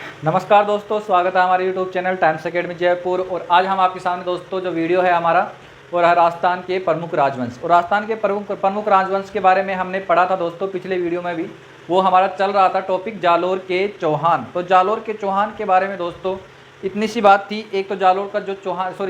नमस्कार दोस्तों, स्वागत है हमारे YouTube channel times academy Jaipur. और आज हम आपके सामने दोस्तों जो वीडियो है हमारा वो है राजस्थान के प्रमुख राजवंश। और राजस्थान के प्रमुख राजवंश के बारे में हमने पढ़ा था दोस्तों पिछले वीडियो में भी। वो हमारा चल रहा था टॉपिक जालोर के चौहान। तो जालोर के चौहान के बारे में दोस्तों इतनी सी बात थी। एक तो जालोर का जो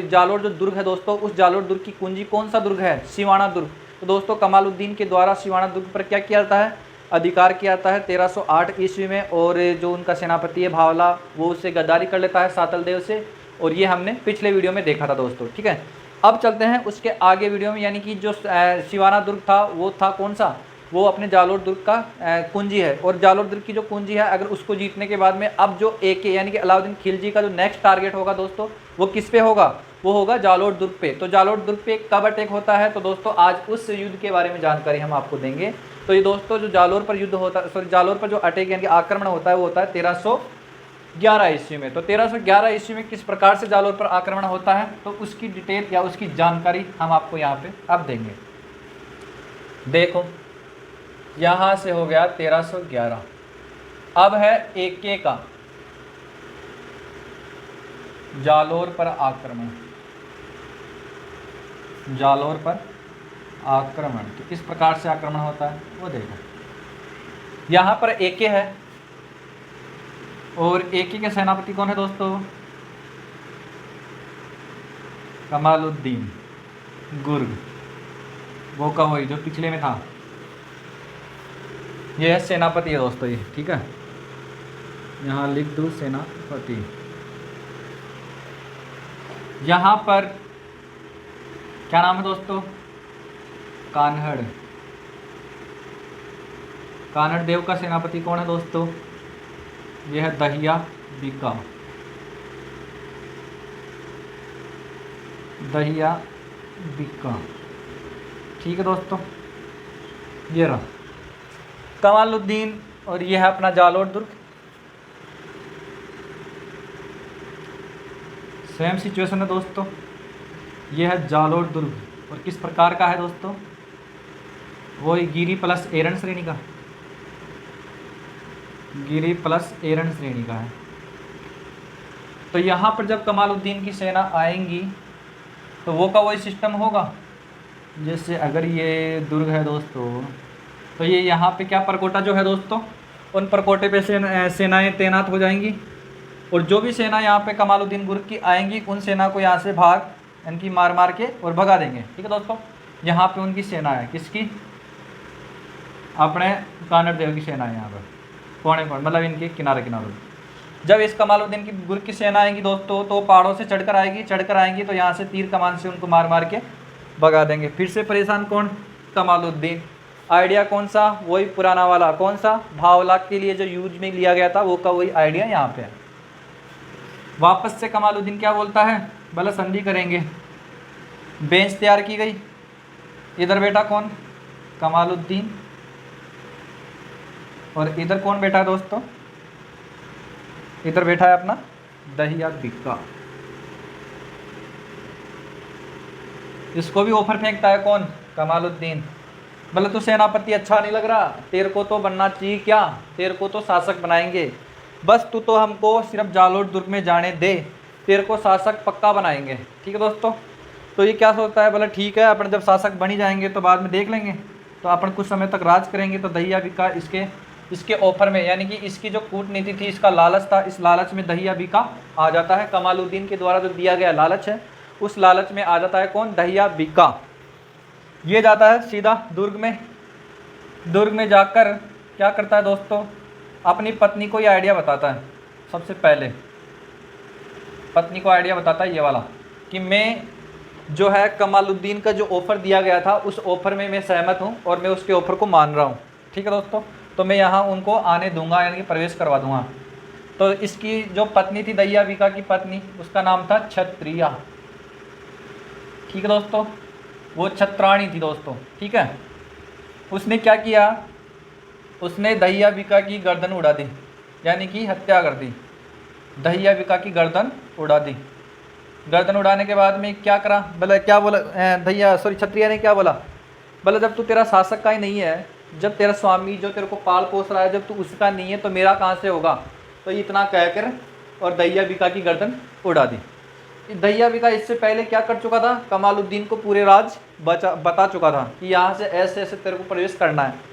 जालोर जो दुर्ग है दोस्तों, उस जालोर दुर्ग की कुंजी कौन सा दुर्ग है? सिवाना दुर्ग। तो दोस्तों कमालुद्दीन के द्वारा सिवाना दुर्ग पर क्या किया जाता है? अधिकार किया जाता है 1308 ईस्वी में। और जो उनका सेनापति है भावला, वो उससे गद्दारी कर लेता है सातल देव से। और ये हमने पिछले वीडियो में देखा था दोस्तों, ठीक है। अब चलते हैं उसके आगे वीडियो में, यानी कि जो सिवाना दुर्ग था वो था कौन सा? वो अपने जालोर दुर्ग का कुंजी है। और जालोर दुर्ग की जो कुंजी है, अगर उसको जीतने के बाद में अब जो एके यानी कि अलाउद्दीन खिलजी का जो नेक्स्ट टारगेट होगा दोस्तों, वो किस पे होगा? वो होगा जालोर दुर्ग पे। तो जालोर दुर्ग पे कब अटैक होता है? तो दोस्तों आज उस युद्ध के बारे में जानकारी हम आपको देंगे। तो ये दोस्तों जो जालोर पर युद्ध होता है, जालोर पर जो अटैक यानी कि आक्रमण होता है, वो होता है 1311 ईस्वी में। तो 1311 ईस्वी में किस प्रकार से जालोर पर आक्रमण होता है, तो उसकी डिटेल या उसकी जानकारी हम आपको यहाँ पे अब देंगे। देखो यहाँ से हो गया 1311। अब है एके का जालोर पर आक्रमण। जालोर पर आक्रमण तो किस प्रकार से आक्रमण होता है वो देखो। यहाँ पर एके है और एके के सेनापति कौन है दोस्तों? कमालुद्दीन गुर्ग। वो का वही जो पिछले में था, ये है सेनापति है दोस्तों ये, ठीक है। यहाँ लिख दूँ सेनापति। यहाँ पर क्या नाम है दोस्तों? कान्हड़। कान्हड़ देव का सेनापति कौन है दोस्तों? यह है दहिया बीका। दहिया बीका, ठीक है दोस्तों। ये रहा कमालुद्दीन और ये है अपना जालोर दुर्ग। सेम सिचुएशन है दोस्तों। ये है जालोर दुर्ग और किस प्रकार का है दोस्तों? वही गिरी प्लस एरन श्रेणी का। गिरी प्लस एरन श्रेणी का है। तो यहाँ पर जब कमालुद्दीन की सेना आएंगी तो वो का वही सिस्टम होगा। जैसे अगर ये दुर्ग है दोस्तों, तो ये यहाँ पे क्या परकोटा जो है दोस्तों, उन परकोटे पे सेनाएं तैनात हो जाएंगी। और जो भी सेना यहाँ पे कमालुद्दीन गुर्ग की आएंगी, उन सेना को यहाँ से इनकी मार मार के और भगा देंगे, ठीक है दोस्तों। यहाँ पे उनकी सेना है, किसकी? अपने कान्हड़ देव की सेना है यहाँ पर कौन मतलब इनके किनारे किनारों। जब इस कमालुद्दीन की गुर्ग की सेना आएंगी दोस्तों, तो पहाड़ों से चढ़कर आएंगी तो यहाँ से तीर कमान से उनको मार मार के भगा देंगे। फिर से परेशान कौन? कमालुद्दीन। आइडिया कौन सा? वही पुराना वाला। कौन सा? भावला के लिए जो यूज में लिया गया था, वो का वही आइडिया यहाँ पे है। वापस से कमालुद्दीन क्या बोलता है? भला संधि करेंगे। बेंच तैयार की गई। इधर बेटा कौन? कमालुद्दीन। और इधर कौन बैठा है दोस्तों? इधर बैठा है अपना दहिया बिक्का। इसको भी ऑफर फेंकता है कौन? कमालुद्दीन। भले तो सेनापति अच्छा नहीं लग रहा, तेरे को तो बनना चाहिए क्या? तेरे को तो शासक बनाएंगे, बस तू तो हमको सिर्फ जालोर दुर्ग में जाने दे, तेरे को शासक पक्का बनाएंगे, ठीक है दोस्तों। तो ये क्या सोचता है? बोला ठीक है, अपन जब शासक बन ही जाएंगे तो बाद में देख लेंगे, तो अपन कुछ समय तक राज करेंगे। तो दहिया बिका इसके ऑफर में, यानी कि इसकी जो कूटनीति थी, इसका लालच था, इस लालच में दहिया बिका आ जाता है। कमालुद्दीन के द्वारा जो दिया गया लालच है, उस लालच में आ जाता है कौन? दहिया बिका। ये जाता है सीधा दुर्ग में। दुर्ग में जाकर क्या करता है दोस्तों? अपनी पत्नी को ये आइडिया बताता है। सबसे पहले पत्नी को आइडिया बताता है ये वाला, कि मैं जो है कमालुद्दीन का जो ऑफ़र दिया गया था, उस ऑफ़र में मैं सहमत हूँ और मैं उसके ऑफ़र को मान रहा हूँ, ठीक है दोस्तों। तो मैं यहाँ उनको आने दूंगा, यानी कि प्रवेश करवा दूंगा। तो इसकी जो पत्नी थी, दहिया बिका की पत्नी, उसका नाम था क्षत्रिया, ठीक है दोस्तों। वो छत्राणी थी दोस्तों, ठीक है। उसने क्या किया? उसने दहिया बिका की गर्दन उड़ा दी, यानी कि हत्या कर दी। दहिया बिका की गर्दन उड़ा दी। गर्दन उड़ाने के बाद में क्या करा? बोला क्या बोला क्षत्रिय ने क्या बोला? बोला जब तू तेरा शासक का ही नहीं है, जब तेरा स्वामी जो तेरे को पाल पोस रहा है, जब तू उसका नहीं है, तो मेरा कहाँ से होगा? तो इतना कहकर और दहिया बिका की गर्दन उड़ा दी। दहिया बिका इससे पहले क्या कर चुका था, कमालुद्दीन को पूरे राज बता चुका था कि यहाँ से ऐसे ऐसे तेरे को प्रवेश करना है।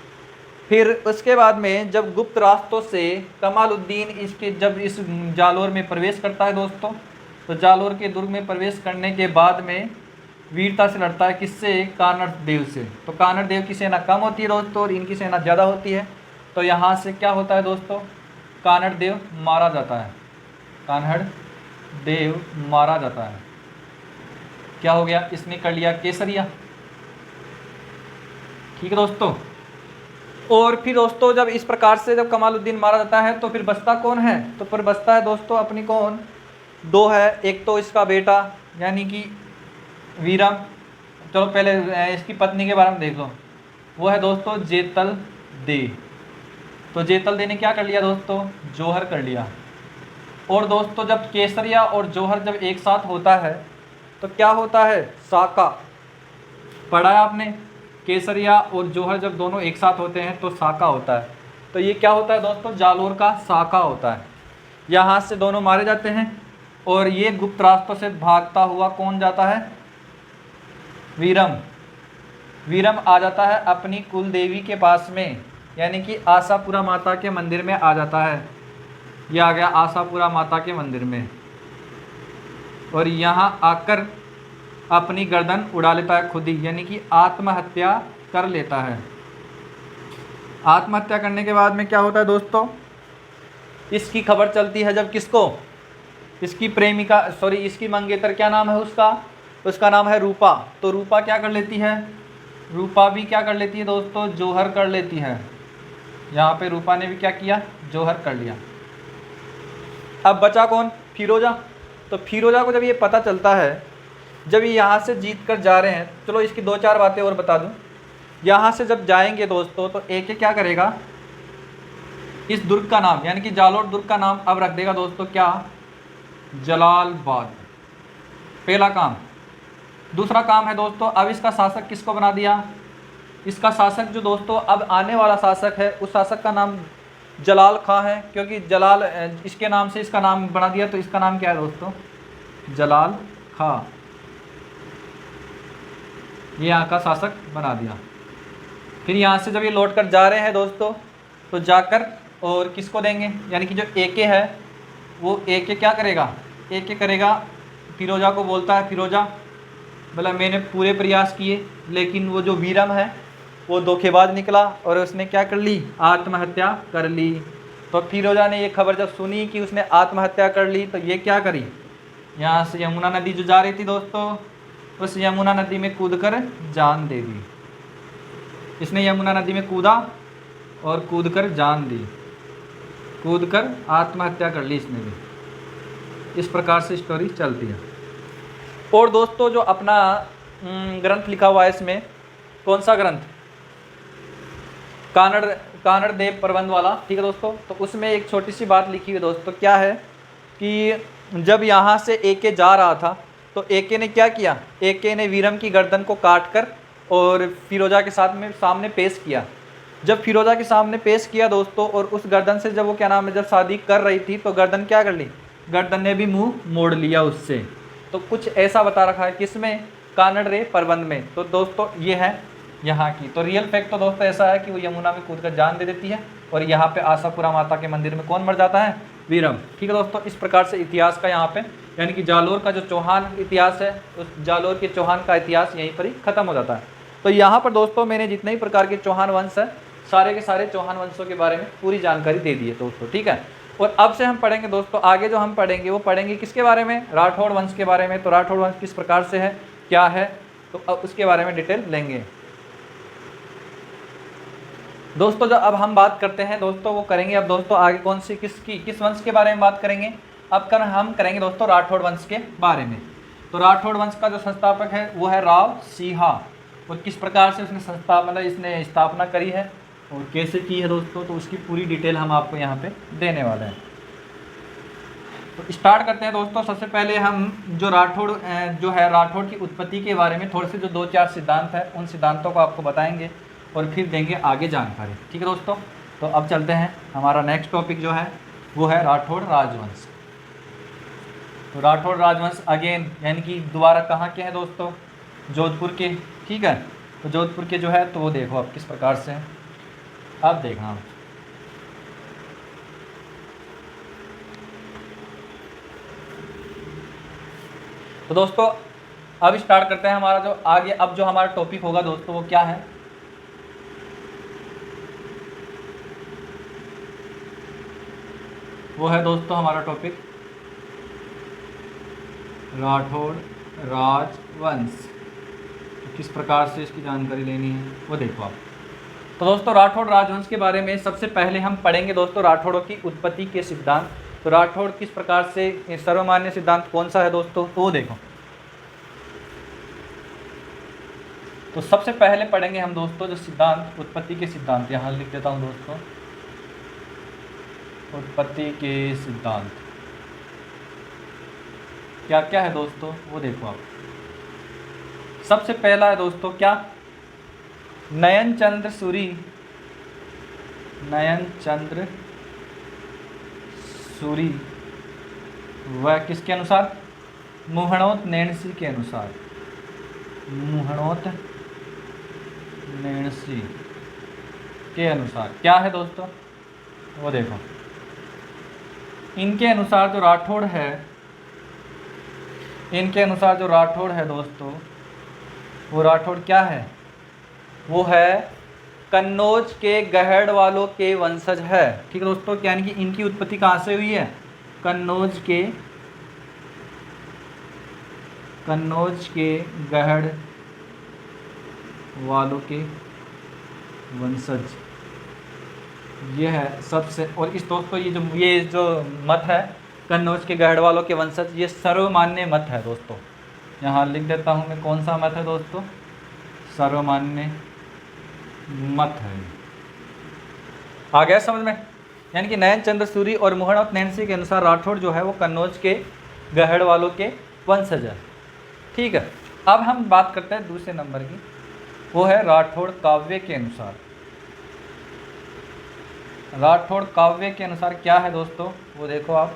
फिर उसके बाद में जब गुप्त रास्तों से कमालुद्दीन इसके जब इस जालोर में प्रवेश करता है दोस्तों, तो जालोर के दुर्ग में प्रवेश करने के बाद में वीरता से लड़ता है, किससे, कानड़ देव से। तो कानड़ देव की सेना कम होती है दोस्तों और इनकी सेना ज़्यादा होती है। तो यहाँ से क्या होता है दोस्तों, कानड़ देव मारा जाता है, कानड़ देव मारा जाता है। क्या हो गया, इसने कर लिया केसरिया। ठीक है दोस्तों। और फिर दोस्तों जब इस प्रकार से जब कमालुद्दीन मारा जाता है तो फिर बचता कौन है, तो फिर बचता है दोस्तों अपनी कौन, दो है, एक तो इसका बेटा यानी कि वीरम। चलो पहले इसकी पत्नी के बारे में देख लो, वो है दोस्तों जेतल दे। तो जेतल दे ने क्या कर लिया दोस्तों, जौहर कर लिया। और दोस्तों जब केसरिया और जौहर जब एक साथ होता है तो क्या होता है, साका। पढ़ा है आपने, केसरिया और जौहर जब दोनों एक साथ होते हैं तो साका होता है। तो ये क्या होता है दोस्तों, जालोर का साका होता है। यहाँ से दोनों मारे जाते हैं और ये गुप्त रास्तों से भागता हुआ कौन जाता है, वीरम। वीरम आ जाता है अपनी कुल देवी के पास में, यानी कि आशापुरा माता के मंदिर में आ जाता है। ये आ गया आशापुरा माता के मंदिर में और यहाँ आकर अपनी गर्दन उड़ा लेता है खुद ही, यानी कि आत्महत्या कर लेता है। आत्महत्या करने के बाद में क्या होता है दोस्तों, इसकी खबर चलती है जब किसको, इसकी प्रेमिका सॉरी इसकी मंगेतर, क्या नाम है उसका, उसका नाम है रूपा। तो रूपा क्या कर लेती है, रूपा भी क्या कर लेती है दोस्तों, जौहर कर लेती है। यहाँ पे रूपा ने भी क्या किया, जौहर कर लिया। अब बचा कौन, फिरोजा। तो फिरोजा को जब ये पता चलता है, जब ये यहाँ से जीत कर जा रहे हैं, चलो इसकी दो चार बातें और बता दूँ। यहाँ से जब जाएंगे दोस्तों तो एक क्या करेगा, इस दुर्ग का नाम यानी कि जालोर दुर्ग का नाम अब रख देगा दोस्तों क्या, जलालबाद। पहला काम। दूसरा काम है दोस्तों, अब इसका शासक किसको बना दिया, इसका शासक जो दोस्तों अब आने वाला शासक है उस शासक का नाम जलाल खां है, क्योंकि जलाल इसके नाम से इसका नाम बना दिया। तो इसका नाम क्या है दोस्तों, जलाल खां। ये यहाँ का शासक बना दिया। फिर यहाँ से जब ये लौट कर जा रहे हैं दोस्तों तो जाकर और किसको देंगे, यानी कि जो एके है वो एके क्या करेगा, एके करेगा फिरोजा को बोलता है, फिरोजा बोला मैंने पूरे प्रयास किए लेकिन वो जो वीरम है वो धोखेबाज निकला और उसने क्या कर ली, आत्महत्या कर ली। तो फिरोजा ने ये खबर जब सुनी कि उसने आत्महत्या कर ली तो ये क्या करी, यहाँ से यमुना नदी जो जा रही थी दोस्तों, उस यमुना नदी में कूदकर जान दे दी। इसने यमुना नदी में कूदा और कूदकर जान दी, कूदकर आत्महत्या कर ली इसने भी। इस प्रकार से स्टोरी चलती है। और दोस्तों जो अपना ग्रंथ लिखा हुआ है इसमें, कौन सा ग्रंथ, कानड़ देव प्रबंध वाला, ठीक है दोस्तों। तो उसमें एक छोटी सी बात लिखी हुई दोस्तों, क्या है कि जब यहाँ से एके जा रहा था तो एके ने क्या किया, एके ने वीरम की गर्दन को काट कर और फिरोजा के साथ में सामने पेश किया। जब फिरोजा के सामने पेश किया दोस्तों और उस गर्दन से जब वो क्या नाम है जब शादी कर रही थी तो गर्दन क्या कर ली, गर्दन ने भी मुंह मोड़ लिया उससे। तो कुछ ऐसा बता रखा है किसमें, कानड़ रे प्रबंध में। तो दोस्तों ये है यहाँ की। तो रियल फैक्ट तो दोस्तों ऐसा है कि वो यमुना में कूद कर जान दे देती है और यहाँ पे आशापुरा माता के मंदिर में कौन मर जाता है, वीरम। ठीक है दोस्तों, इस प्रकार से इतिहास का यहाँ पे यानी कि जालोर का जो चौहान इतिहास है, उस जालोर के चौहान का इतिहास यहीं पर ही खत्म हो जाता है। तो यहाँ पर दोस्तों मैंने जितने ही प्रकार के चौहान वंश है सारे के सारे चौहान वंशों के बारे में पूरी जानकारी दे दी है दोस्तों, ठीक है। और अब से हम पढ़ेंगे दोस्तों, आगे जो हम पढ़ेंगे वो पढ़ेंगे किसके बारे में, राठौड़ वंश के बारे में। तो राठौड़ वंश किस प्रकार से है, क्या है, तो अब उसके बारे में डिटेल लेंगे दोस्तों। जब अब हम बात करते हैं दोस्तों वो करेंगे अब दोस्तों आगे कौन सी किस वंश के बारे में बात करेंगे, अब हम करेंगे दोस्तों राठौड़ वंश के बारे में। तो राठौड़ वंश का जो संस्थापक है वो है राव सिंहा, और किस प्रकार से उसने इसने स्थापना करी है और कैसे की है दोस्तों, तो उसकी पूरी डिटेल हम आपको यहाँ पे देने वाले हैं। तो स्टार्ट करते हैं दोस्तों। सबसे पहले हम जो राठौड़ की उत्पत्ति के बारे में थोड़े से जो 2-4 सिद्धांत हैं उन सिद्धांतों को आपको बताएंगे और फिर देंगे आगे जानकारी, ठीक है दोस्तों। तो अब चलते हैं, हमारा नेक्स्ट टॉपिक जो है वो है राठौड़ राजवंश। तो राठौड़ राजवंश अगेन यानी कि दोबारा कहाँ के हैं दोस्तों, जोधपुर के। ठीक है, तो जोधपुर के जो है तो वो देखो आप किस प्रकार से हैं, अब देखना आप। तो दोस्तों अब स्टार्ट करते हैं हमारा जो आगे, अब जो हमारा टॉपिक होगा दोस्तों वो क्या है, वो है दोस्तों हमारा टॉपिक राठौड़ राजवंश। तो किस प्रकार से इसकी जानकारी लेनी है वो देखो आप। तो दोस्तों राठौड़ राजवंश के बारे में सबसे पहले हम पढ़ेंगे दोस्तों राठौड़ों की उत्पत्ति के सिद्धांत। तो राठौड़ किस प्रकार से, सर्वमान्य सिद्धांत कौन सा है दोस्तों, तो वो देखो। तो सबसे पहले पढ़ेंगे हम दोस्तों जो सिद्धांत, उत्पत्ति के सिद्धांत, यहाँ लिख देता हूँ दोस्तों, उत्पत्ति के सिद्धांत क्या क्या है दोस्तों वो देखो आप। सबसे पहला है दोस्तों क्या, नयन चंद्र सूरी, नयन चंद्र सूरी वह किसके अनुसार, मुहणोत नैणसी के अनुसार, मुहणोत नैणसी के अनुसार क्या है दोस्तों वो देखो। इनके अनुसार जो राठौड़ है, इनके अनुसार जो राठौड़ है दोस्तों, वो राठौड़ क्या है, वो है कन्नौज के गहड़ वालों के वंशज है। ठीक है दोस्तों, यानी कि इनकी उत्पत्ति कहाँ से हुई है, कन्नौज के गहड़ वालों के वंशज, ये है सबसे। और इस दोस्तों ये जो मत है कन्नौज के गहड़ वालों के वंशज, ये सर्वमान्य मत है दोस्तों। यहाँ लिख देता हूँ मैं कौन सा मत है दोस्तों, सर्वमान्य मत है। आ गया समझ में, यानी कि नयन चंद्र सूरी और मुहणोत नैणसी के अनुसार राठौड़ जो है वो कन्नौज के गहड़ वालों के वंशज है। ठीक है, अब हम बात करते हैं दूसरे नंबर की, वो है राठौड़ काव्य के अनुसार। राठौड़ काव्य के अनुसार क्या है दोस्तों वो देखो आप।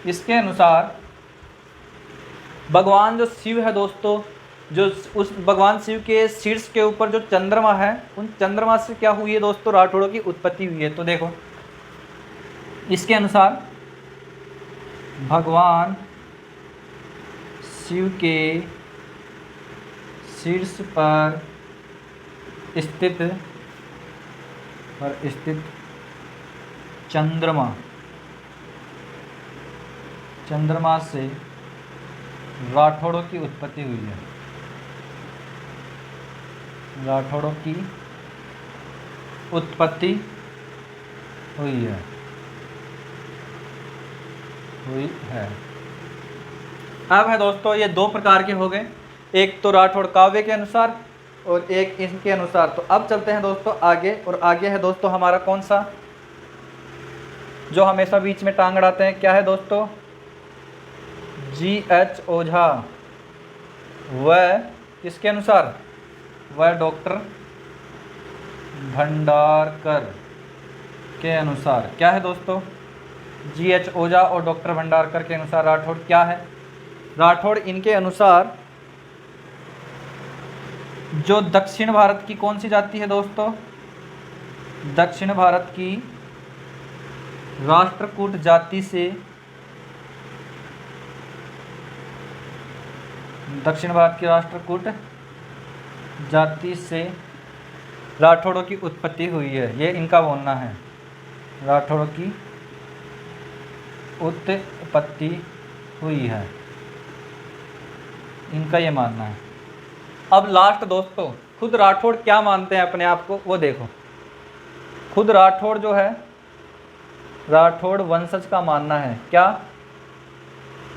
इसके अनुसार भगवान जो शिव है दोस्तों, जो उस भगवान शिव के शीर्ष के ऊपर जो चंद्रमा है, उन चंद्रमा से क्या हुई है दोस्तों, राठौड़ों की उत्पत्ति हुई है। तो देखो इसके अनुसार भगवान शिव के शीर्ष पर स्थित चंद्रमा से राठौड़ों की उत्पत्ति हुई है, राठौड़ों की उत्पत्ति हुई है। अब है दोस्तों ये दो प्रकार के हो गए, एक तो राठौड़ काव्य के अनुसार और एक इनके अनुसार। तो अब चलते हैं दोस्तों आगे, और आगे है दोस्तों हमारा कौन सा, जो हमेशा बीच में टांग अड़ाते हैं, क्या है दोस्तों, G.H. ओझा। वह किसके अनुसार, वह डॉक्टर भंडारकर के अनुसार। क्या है दोस्तों, G.H. ओझा और डॉक्टर भंडारकर के अनुसार राठौड़ क्या है, राठौड़ इनके अनुसार जो दक्षिण भारत की कौन सी जाति है दोस्तों, दक्षिण भारत की राष्ट्रकूट जाति से, दक्षिण भारत की राष्ट्रकूट जाति से राठौड़ों की उत्पत्ति हुई है, ये इनका बोलना है, राठौड़ों की उत्पत्ति हुई है, इनका ये मानना है। अब लास्ट दोस्तों, खुद राठौड़ क्या मानते हैं अपने आप को वो देखो। खुद राठौड़ जो है, राठौड़ वंशज का मानना है, क्या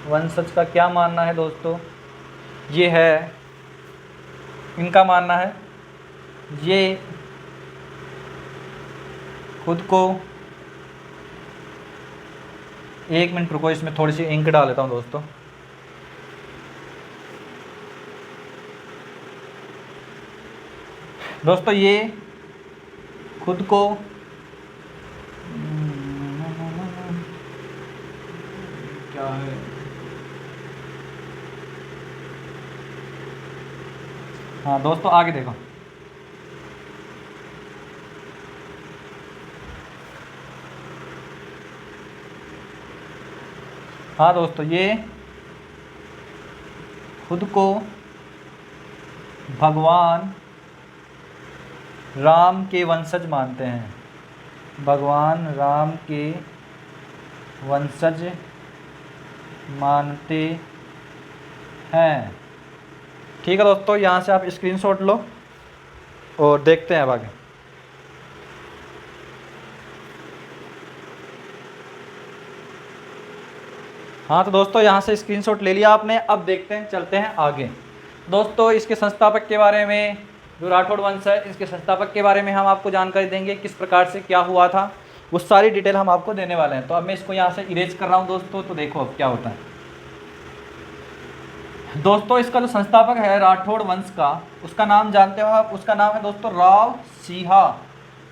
वंशज का क्या मानना है दोस्तों, ये है इनका मानना है, ये खुद को, एक मिनट रुको, इसमें थोड़ी सी इंक डाल लेता हूँ दोस्तों। दोस्तों ये खुद को क्या है। हाँ दोस्तों आगे देखो। हाँ दोस्तों ये खुद को भगवान राम के वंशज मानते हैं। भगवान राम के वंशज मानते हैं। ठीक है दोस्तों, यहाँ से आप स्क्रीनशॉट लो और देखते हैं अब आगे। हाँ तो दोस्तों यहाँ से स्क्रीनशॉट ले लिया आपने, अब देखते हैं, चलते हैं आगे। दोस्तों इसके संस्थापक के बारे में, जो राठौड़ वंश है इसके संस्थापक के बारे में हम आपको जानकारी देंगे, किस प्रकार से क्या हुआ था, वो सारी डिटेल हम आपको देने वाले हैं। तो अब मैं इसको यहाँ से इरेज कर रहा हूँ दोस्तों, तो देखो अब क्या होता है। दोस्तों इसका जो संस्थापक है राठौड़ वंश का, उसका नाम जानते हो आप, उसका नाम है दोस्तों राव सिंहा।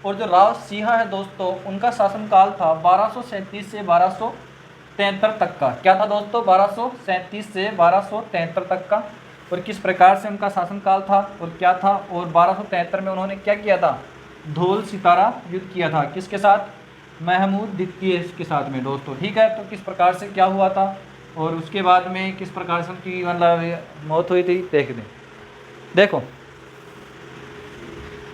और जो राव सिंहा है दोस्तों, उनका शासनकाल था 1237 से 1273 तक का। क्या था दोस्तों? 1237 से 1273 तक का। और किस प्रकार से उनका शासनकाल था और क्या था, और 1273 में उन्होंने क्या किया था? धौल सितारा युद्ध किया था। किसके साथ? महमूद द्वितीय के साथ में दोस्तों। ठीक है, तो किस प्रकार से क्या हुआ था और उसके बाद में किस प्रकार से उनकी मतलब मौत हुई थी, देख दें। देखो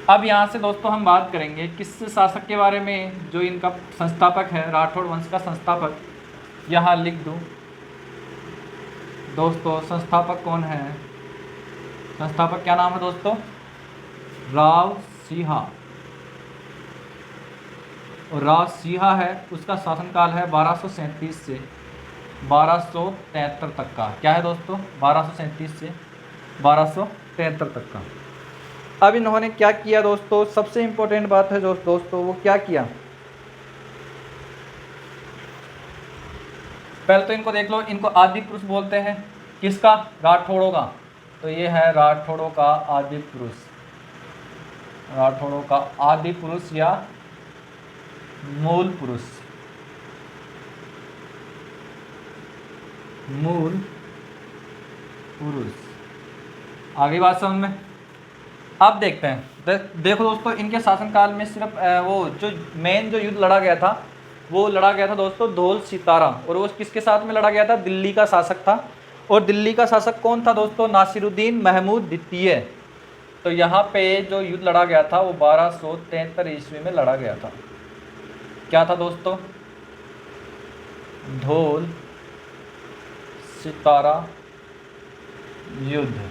अब यहाँ से दोस्तों हम बात करेंगे किस शासक के बारे में, जो इनका संस्थापक है, राठौड़ वंश का संस्थापक। यहाँ लिख दूँ दोस्तों, संस्थापक कौन है? संस्थापक क्या नाम है दोस्तों? राव सिंहा। और राव सिंहा है, उसका शासनकाल है 1237 से 1273 तक का। क्या है दोस्तों? 1237 से 1273 तक का। अब इन्होंने क्या किया दोस्तों, सबसे इम्पोर्टेंट बात है जो दोस्तों, वो क्या किया, पहले तो इनको देख लो। इनको आदि पुरुष बोलते हैं। किसका? राठौड़ों का। तो ये है राठौड़ों का आदि पुरुष, राठौड़ों का आदि पुरुष या मूल पुरुष, मूल पुरुष। आगे बात समझ में। अब देखते हैं, देखो दोस्तों, इनके शासनकाल में सिर्फ वो जो मेन जो युद्ध लड़ा गया था, वो लड़ा गया था दोस्तों धौल सितारा। और वो किसके साथ में लड़ा गया था? दिल्ली का शासक था। और दिल्ली का शासक कौन था दोस्तों? नासिरुद्दीन महमूद द्वितीय। तो यहाँ पे जो युद्ध लड़ा गया था वो 1273 ईस्वी में लड़ा गया था। क्या था दोस्तों? धौल सितारा युद्ध।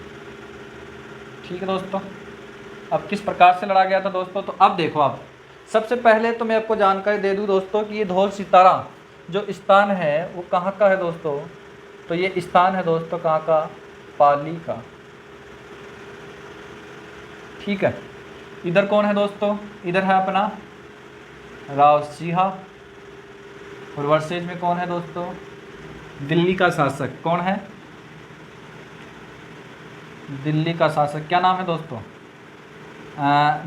ठीक है दोस्तों, अब किस प्रकार से लड़ा गया था दोस्तों, तो अब देखो आप, सबसे पहले तो मैं आपको जानकारी दे दूं दोस्तों कि ये धौल सितारा जो स्थान है वो कहाँ का है दोस्तों। तो ये स्थान है दोस्तों कहाँ का? पाली का। ठीक है, इधर कौन है दोस्तों? इधर है अपना राव सिंहा। और वर्सेज में कौन है दोस्तों? दिल्ली का शासक। कौन है? दिल्ली का शासक। क्या नाम है दोस्तों?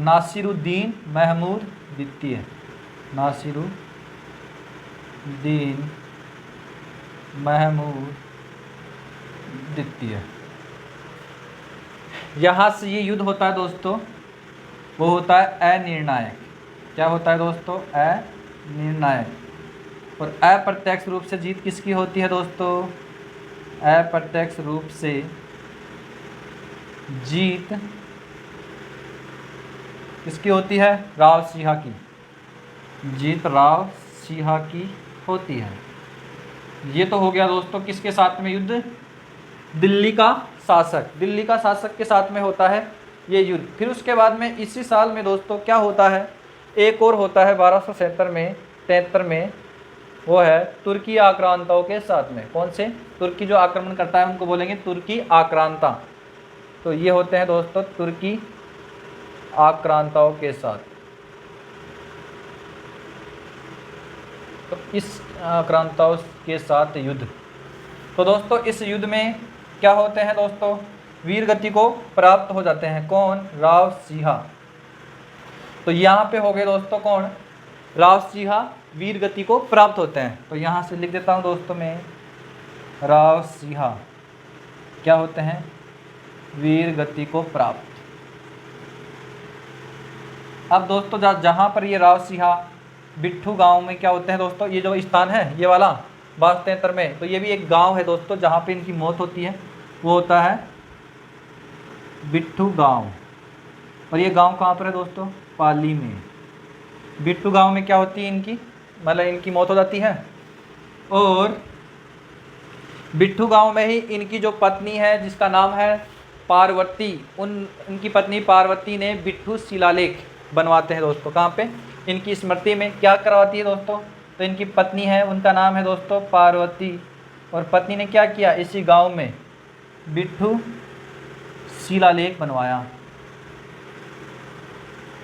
नासिरुद्दीन महमूद द्वितीय। नासिरुद्दीन महमूद द्वितीय। यहाँ से ये युद्ध होता है दोस्तों, वो होता है अनिर्णायक। क्या होता है दोस्तों? अनिर्णायक। और अप्रत्यक्ष रूप से जीत किसकी होती है दोस्तों? अप्रत्यक्ष रूप से जीत किसकी होती है? राव सिंहा की। जीत राव सिंहा की होती है। ये तो हो गया दोस्तों किसके साथ में युद्ध? दिल्ली का शासक। दिल्ली का शासक के साथ में होता है ये युद्ध। फिर उसके बाद में इसी साल में दोस्तों क्या होता है, एक और होता है 1273 में, वो है तुर्की आक्रांताओं के साथ में। कौन से? तुर्की जो आक्रमण करता है उनको बोलेंगे तुर्की आक्रांता। तो ये होते हैं दोस्तों तुर्की आक्रांताओं के साथ। तो इस आक्रांताओं के साथ युद्ध। तो दोस्तों इस युद्ध में क्या होते हैं दोस्तों? वीर गति को प्राप्त हो जाते हैं। कौन? राव सिंहा। तो यहाँ पे हो गए दोस्तों कौन? राव सिंहा वीर गति को प्राप्त होते हैं। तो यहाँ से लिख देता हूँ दोस्तों मैं, राव सिंहा क्या होते हैं? वीर गति को प्राप्त। अब दोस्तों जहाँ पर ये राव सिंहा बिट्ठू गांव में क्या होते हैं दोस्तों, ये जो स्थान है ये वाला 7273 में, तो ये भी एक गांव है दोस्तों जहाँ पे इनकी मौत होती है, वो होता है बिट्ठू गांव। और ये गांव कहाँ पर है दोस्तों? पाली में। बिट्ठू गांव में क्या होती है इनकी, मतलब इनकी मौत हो जाती है। और बिट्ठू गांव में ही इनकी जो पत्नी है जिसका नाम है पार्वती, उनकी पत्नी पार्वती ने बिट्ठू शिलालेख बनवाते हैं दोस्तों। कहाँ पे? इनकी स्मृति में। क्या करवाती है दोस्तों? तो इनकी पत्नी है, उनका नाम है दोस्तों पार्वती, और पत्नी ने क्या किया, इसी गांव में बिट्ठू शिलालेख बनवाया।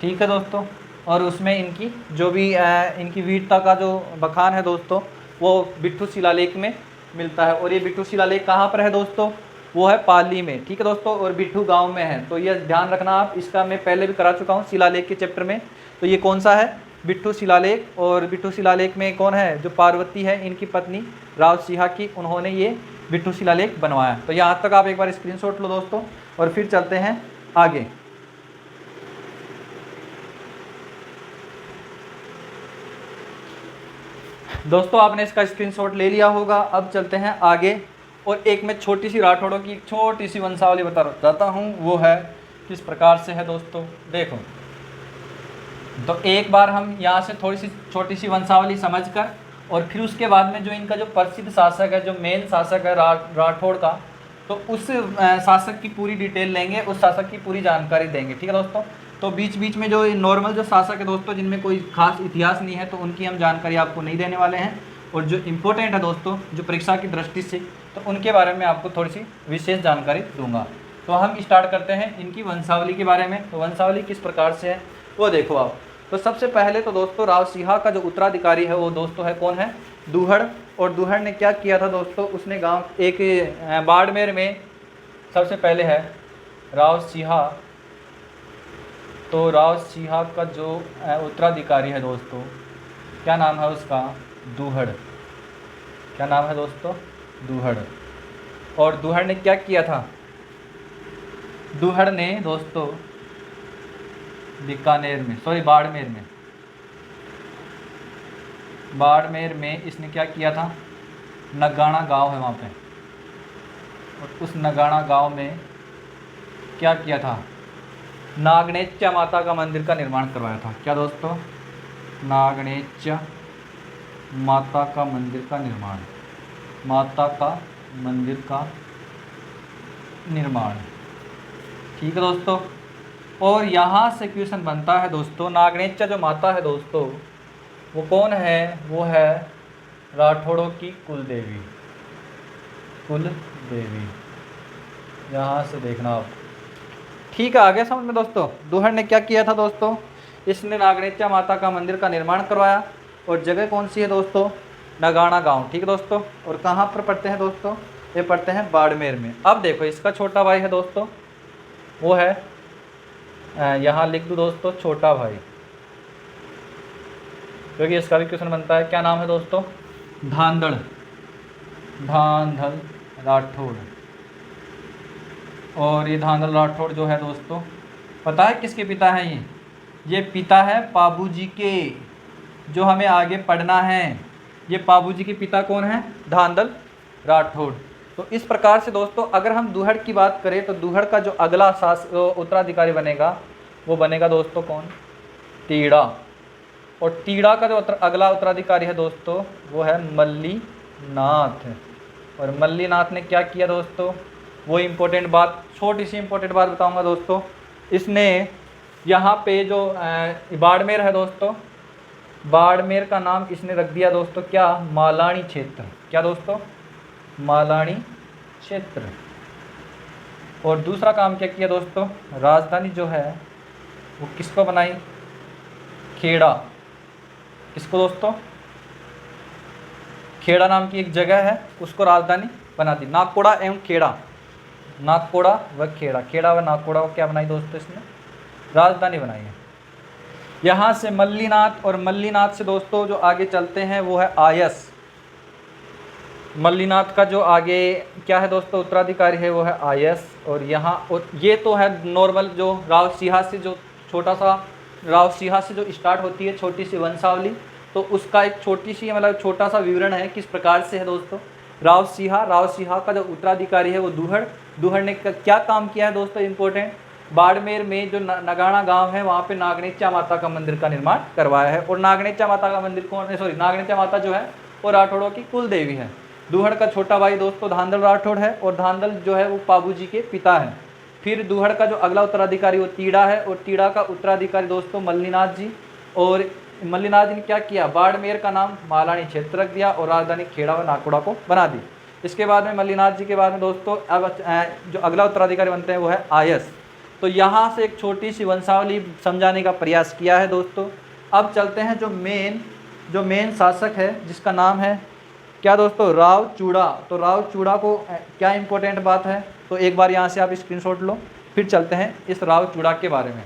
ठीक है दोस्तों। और उसमें इनकी जो भी इनकी वीरता का जो बखान है दोस्तों, वो बिट्ठू शिलालेख में मिलता है। और ये बिट्ठू शिलालेख कहाँ पर है दोस्तों? वो है पाली में। ठीक है दोस्तों। और बिट्ठू गांव में है, तो ये ध्यान रखना आप, इसका मैं पहले भी करा चुका हूँ शिलालेख के चैप्टर में। तो ये कौन सा है? बिट्ठू शिलालेख। और बिट्ठू शिलालेख में कौन है? जो पार्वती है इनकी पत्नी राव सिंहा की, उन्होंने ये बिट्ठू शिलालेख बनवाया। तो यहाँ तक आप एक बार स्क्रीनशॉट लो दोस्तों, और फिर चलते हैं आगे। दोस्तों आपने इसका स्क्रीनशॉट ले लिया होगा। अब चलते हैं आगे, और एक मैं छोटी सी राठौड़ों की एक छोटी सी वंशावली बता जाता हूँ, वो है किस प्रकार से है दोस्तों। देखो, तो एक बार हम यहाँ से थोड़ी सी छोटी सी वंशावली समझकर, और फिर उसके बाद में जो इनका जो प्रसिद्ध शासक है, जो मेन शासक है राठौड़ का, तो उस शासक की पूरी डिटेल लेंगे, उस शासक की पूरी जानकारी देंगे। ठीक है दोस्तों। तो बीच बीच में जो नॉर्मल जो शासक है दोस्तों, जिनमें कोई खास इतिहास नहीं है, तो उनकी हम जानकारी आपको नहीं देने वाले हैं। और जो इम्पोर्टेंट है दोस्तों, जो परीक्षा की दृष्टि से, तो उनके बारे में आपको थोड़ी सी विशेष जानकारी दूंगा। तो हम स्टार्ट करते हैं इनकी वंशावली के बारे में। तो वंशावली किस प्रकार से है वो देखो आप। तो सबसे पहले तो दोस्तों राव सिंहा का जो उत्तराधिकारी है वो दोस्तों है कौन है? दूहड़। और दूहड़ ने क्या किया था दोस्तों? उसने गांव एक बाड़मेर में सबसे पहले है राव सिंहा। तो राव सिंहा का जो उत्तराधिकारी है दोस्तों, क्या नाम है उसका? दूहड़। क्या नाम है दोस्तों? दूहड़। और दूहड़ ने क्या किया था? दूहड़ ने दोस्तों बीकानेर में, सॉरी बाड़मेर में इसने क्या किया था? नगाना गांव है वहाँ पे, और उस नगाना गांव में क्या किया था? नागणेच्या माता का मंदिर का निर्माण करवाया था। क्या दोस्तों? नागणेच्या माता का मंदिर का निर्माण, माता का मंदिर का निर्माण। ठीक है दोस्तों। और यहाँ से क्वेश्चन बनता है दोस्तों, नागणेच्या जो माता है दोस्तों, वो कौन है? वो है राठौड़ों की कुल देवी। कुल देवी, यहाँ से देखना आप। ठीक है, आगे समझ में दोस्तों। दूहड़ ने क्या किया था दोस्तों? इसने नागणेच्या माता का मंदिर का निर्माण करवाया। और जगह कौन सी है दोस्तों? नगाना गांव। ठीक है दोस्तों। और कहाँ पर पढ़ते हैं दोस्तों? ये पढ़ते हैं बाड़मेर में। अब देखो, इसका छोटा भाई है दोस्तों, वो है यहाँ लिख दूँ दोस्तों, छोटा भाई, क्योंकि इसका भी क्वेश्चन बनता है। क्या नाम है दोस्तों? धांधड़ राठौड़। और ये धांधड़ राठौड़ जो है दोस्तों, पता है किसके पिता हैं? ये पिता है पाबूजी के, जो हमें आगे पढ़ना है। ये पाबूजी के पिता कौन है? धांधड़ राठौड़। तो इस प्रकार से दोस्तों, अगर हम दूहड़ की बात करें, तो दूहड़ का जो अगला उत्तराधिकारी बनेगा, वो बनेगा दोस्तों कौन? तीड़ा। और तीड़ा का जो अगला उत्तराधिकारी है दोस्तों, वो है मल्लीनाथ। और मल्लीनाथ ने क्या किया दोस्तों? वो इम्पोर्टेंट बात, छोटी सी इम्पोर्टेंट बात बताऊंगा दोस्तों। इसने यहाँ पे जो बाड़मेर है दोस्तों, बाड़मेर का नाम इसने रख दिया दोस्तों क्या? मालानी क्षेत्र। क्या दोस्तों? मालानी क्षेत्र। और दूसरा काम क्या किया दोस्तों? राजधानी जो है वो किसको बनाई? खेड़ा। किसको दोस्तों? खेड़ा नाम की एक जगह है, उसको राजधानी बना दी। नागकोड़ा एवं खेड़ा, नागकोड़ा व खेड़ा, खेड़ा व नागकोड़ा को क्या बनाई दोस्तों? इसने राजधानी बनाई है। यहाँ से मल्लीनाथ, और मल्लीनाथ से दोस्तों जो आगे चलते हैं वो है आयस। मल्लिनाथ का जो आगे क्या है दोस्तों उत्तराधिकारी है वो है आयस। और यहाँ और ये तो है नॉर्मल जो राव सिंहा से जो छोटा सा राव सिंहा से जो स्टार्ट होती है छोटी सी वंशावली, तो उसका एक छोटी सी मतलब छोटा सा विवरण है किस प्रकार से है दोस्तों। राव सिंहा का जो उत्तराधिकारी है वो दूहड़। दूहड़ ने क्या काम किया है दोस्तों इम्पोर्टेंट, बाड़मेर में जो नगाना गांव है वहाँ पे नागनेचा माता का मंदिर का निर्माण करवाया है। और नागनेचा माता का मंदिर कौन, सॉरी नागनेचा माता जो है वो राठौड़ों की कुल देवी है। दूहड़ का छोटा भाई दोस्तों धांधल राठौड़ है और धांधल जो है वो पाबू जी के पिता हैं। फिर दूहड़ का जो अगला उत्तराधिकारी वो तीड़ा है और तीड़ा का उत्तराधिकारी दोस्तों मल्लिनाथ जी। और मल्लिनाथ जी ने क्या किया, बाड़मेर का नाम मालानी क्षेत्र रख दिया और राजधानी खेड़ा व नागपुरा को बना दी। इसके बाद में मल्लिनाथ जी के बाद में दोस्तों अब जो अगला उत्तराधिकारी बनते हैं वो है आयस। तो यहाँ से एक छोटी सी वंशावली समझाने का प्रयास किया है दोस्तों। अब चलते हैं जो मेन शासक है जिसका नाम है क्या दोस्तों, राव चूड़ा। तो राव चूड़ा को क्या इंपॉर्टेंट बात है, तो एक बार यहाँ से आप स्क्रीनशॉट लो, फिर चलते हैं इस राव चूड़ा के बारे में।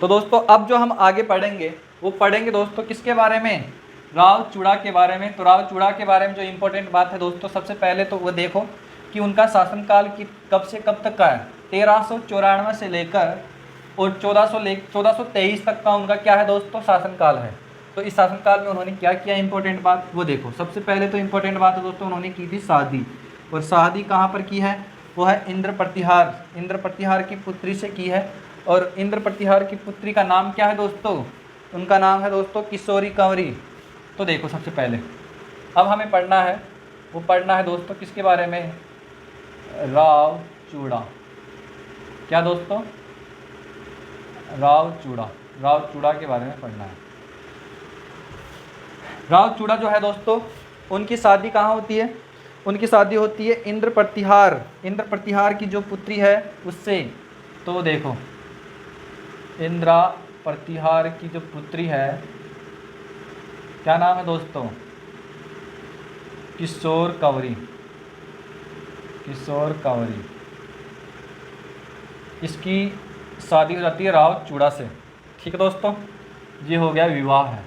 तो दोस्तों अब जो हम आगे पढ़ेंगे वो पढ़ेंगे दोस्तों किसके बारे में, राव चूड़ा के बारे में। तो राव चूड़ा के बारे में जो इम्पोर्टेंट बात है दोस्तों, सबसे पहले तो वो देखो कि उनका शासनकाल की कब से कब तक का है। 1394 से लेकर और 1423 तक का उनका क्या है दोस्तों शासनकाल है। तो इस शासनकाल में उन्होंने क्या किया इंपॉर्टेंट बात वो देखो। सबसे पहले तो इंपॉर्टेंट बात है दोस्तों उन्होंने की थी शादी, और शादी कहाँ पर की है, वो है इंद्र प्रतिहार की पुत्री से की है। और इंद्र प्रतिहार की पुत्री का नाम क्या है दोस्तों, उनका नाम है दोस्तों किशोरी कंवरी। तो देखो सबसे पहले अब हमें पढ़ना है दोस्तों किसके बारे में, राव चूड़ा। क्या दोस्तों, राव चूड़ा के बारे में पढ़ना है। राव चूड़ा जो है दोस्तों उनकी शादी कहाँ होती है, उनकी शादी होती है इंद्र प्रतिहार की जो पुत्री है उससे। तो देखो इंद्रा प्रतिहार की जो पुत्री है क्या नाम है दोस्तों, किशोर कंवरी। इसकी शादी हो जाती है राव चूड़ा से। ठीक है दोस्तों, ये हो गया विवाह है।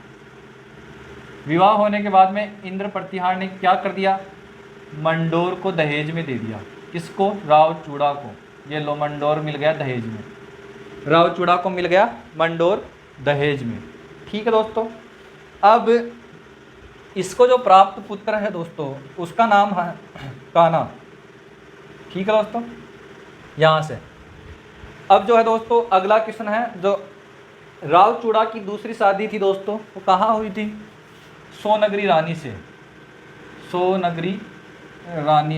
विवाह होने के बाद में इंद्र प्रतिहार ने क्या कर दिया, मंडोर को दहेज में दे दिया। किसको, राव चूड़ा को। ये लो मंडोर मिल गया दहेज में, राव चूड़ा को मिल गया मंडोर दहेज में। ठीक है दोस्तों, अब इसको जो प्राप्त पुत्र है दोस्तों उसका नाम है कान्हा। ठीक है दोस्तों, यहाँ से अब जो है दोस्तों अगला क्वेश्चन है, जो राव चूड़ा की दूसरी शादी थी दोस्तों वो कहाँ हुई थी, सोनगरी रानी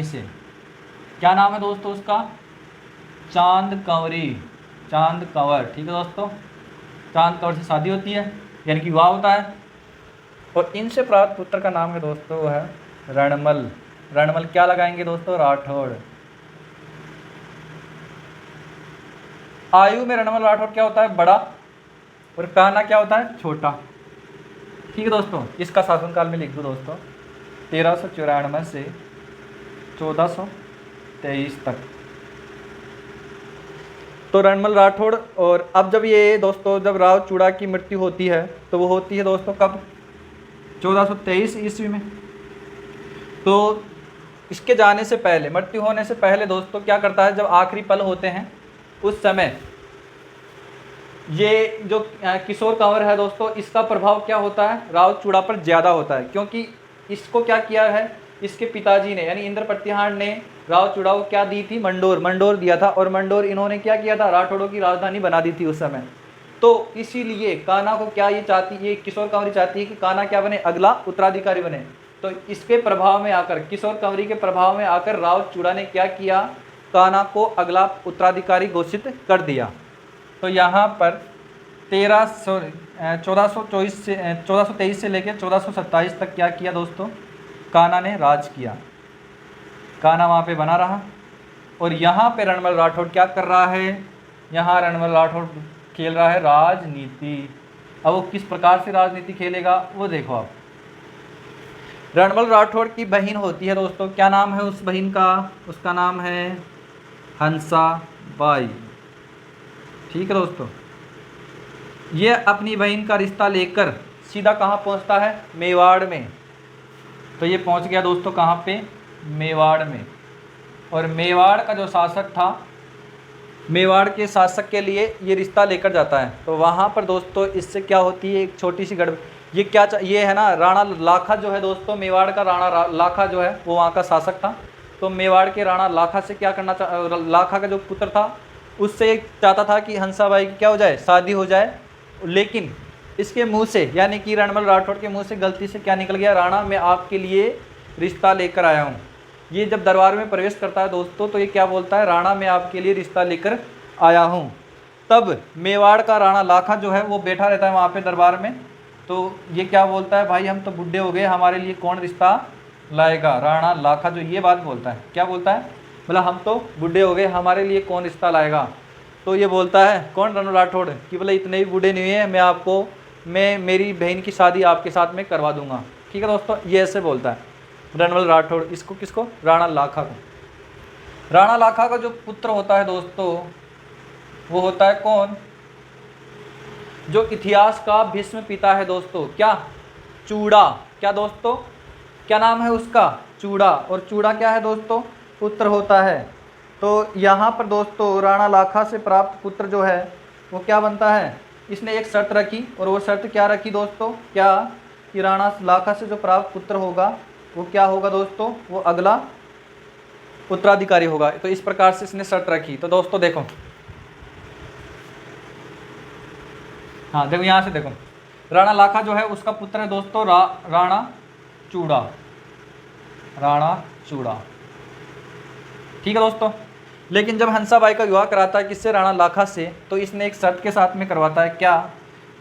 से। क्या नाम है दोस्तों उसका, चांद कंवर। ठीक है दोस्तों, चांद कंवर से शादी होती है यानी कि विवाह होता है। और इनसे प्राप्त पुत्र का नाम है दोस्तों वो है रणमल। क्या लगाएंगे दोस्तों, राठौड़। आयु में रणमल राठौड़ क्या होता है, बड़ा, और कान्हा क्या होता है, छोटा। ठीक है दोस्तों, इसका शासनकाल में लिख दो दोस्तों 1394 से 1423 तक। तो रणमल राठौड़। और अब जब ये दोस्तों जब राव चूड़ा की मृत्यु होती है तो वो होती है दोस्तों कब, 1423 ईस्वी में। तो इसके जाने से पहले, मृत्यु होने से पहले दोस्तों क्या करता है, जब आखिरी पल होते हैं उस समय ये जो किशोर कंवर है दोस्तों इसका प्रभाव क्या होता है, राव चूड़ा पर ज़्यादा होता है। क्योंकि इसको क्या किया है, इसके पिताजी ने यानी इंद्र प्रतिहार ने राव चूड़ा को क्या दी थी, मंडोर दिया था। और मंडोर इन्होंने क्या किया था, राठौड़ों की राजधानी बना दी थी उस समय। तो इसीलिए कान्हा को क्या ये किशोर कंवरी चाहती है कि कान्हा क्या बने, अगला उत्तराधिकारी बने। तो इसके प्रभाव में आकर, किशोर कंवरी के प्रभाव में आकर राव चूड़ा ने क्या किया, कान्हा को अगला उत्तराधिकारी घोषित कर दिया। तो यहाँ पर 1423 से लेकर 1427 तक क्या किया दोस्तों, कान्हा ने राज किया। कान्हा वहाँ पे बना रहा। और यहाँ पे रणमल राठौड़ क्या कर रहा है, यहाँ रणमल राठौड़ खेल रहा है राजनीति। अब वो किस प्रकार से राजनीति खेलेगा वो देखो आप। रणमल राठौड़ की बहन होती है दोस्तों, क्या नाम है उस बहन का, उसका नाम है हंसाबाई। ठीक है दोस्तों, ये अपनी बहन का रिश्ता लेकर सीधा कहाँ पहुँचता है, मेवाड़ में। तो ये पहुंच गया दोस्तों कहाँ पे, मेवाड़ में। और मेवाड़ का जो शासक था, मेवाड़ के शासक के लिए ये रिश्ता लेकर जाता है। तो वहाँ पर दोस्तों इससे क्या होती है, एक छोटी सी गड़बड़। ये है ना, राणा लाखा जो है दोस्तों, मेवाड़ का राणा लाखा जो है वो वहाँ का शासक था। तो मेवाड़ के राणा लाखा से क्या करना लाखा का जो पुत्र था उससे चाहता था कि हंसाबाई की क्या हो जाए, शादी हो जाए। लेकिन इसके मुंह से, यानी कि रणमल राठौड़ के मुंह से गलती से क्या निकल गया, राणा मैं आपके लिए रिश्ता लेकर आया हूँ। ये जब दरबार में प्रवेश करता है दोस्तों तो ये क्या बोलता है, राणा मैं आपके लिए रिश्ता लेकर आया हूँ। तब मेवाड़ का राणा लाखा जो है वो बैठा रहता है वहाँ पे दरबार में। तो ये क्या बोलता है, भाई हम तो बुढ़े हो गए, हमारे लिए कौन रिश्ता लाएगा। राणा लाखा जो ये बात बोलता है, क्या बोलता है, बोला हम तो बूढ़े हो गए, हमारे लिए कौन रिश्ता लाएगा। तो ये बोलता है कौन, रणमल राठौड़, कि बोले इतने भी बूढ़े नहीं है, मैं मेरी बहन की शादी आपके साथ में करवा दूंगा। ठीक है दोस्तों, ये ऐसे बोलता है रणमल राठौड़। इसको किसको, राणा लाखा को। राणा लाखा का जो पुत्र होता है दोस्तों वो होता है कौन, जो इतिहास का भीष्म पिता है दोस्तों, क्या, चूड़ा। क्या दोस्तों, क्या नाम है उसका, चूड़ा। और चूड़ा क्या है दोस्तों, पुत्र होता है। तो यहाँ पर दोस्तों राणा लाखा से प्राप्त पुत्र जो है वो क्या बनता है, इसने एक शर्त रखी। और वो शर्त क्या रखी दोस्तों, क्या, कि राणा लाखा से जो प्राप्त पुत्र होगा वो क्या होगा दोस्तों, वो अगला उत्तराधिकारी होगा। तो इस प्रकार से इसने शर्त रखी। तो दोस्तों देखो, हाँ देखो यहाँ से देखो, राणा लाखा जो है उसका पुत्र है दोस्तों राणा चूड़ा, राणा चूड़ा। ठीक है दोस्तों। लेकिन जब हंसाबाई का विवाह कराता है किससे, राणा लाखा से, तो इसने एक शर्त के साथ में करवाता है, क्या,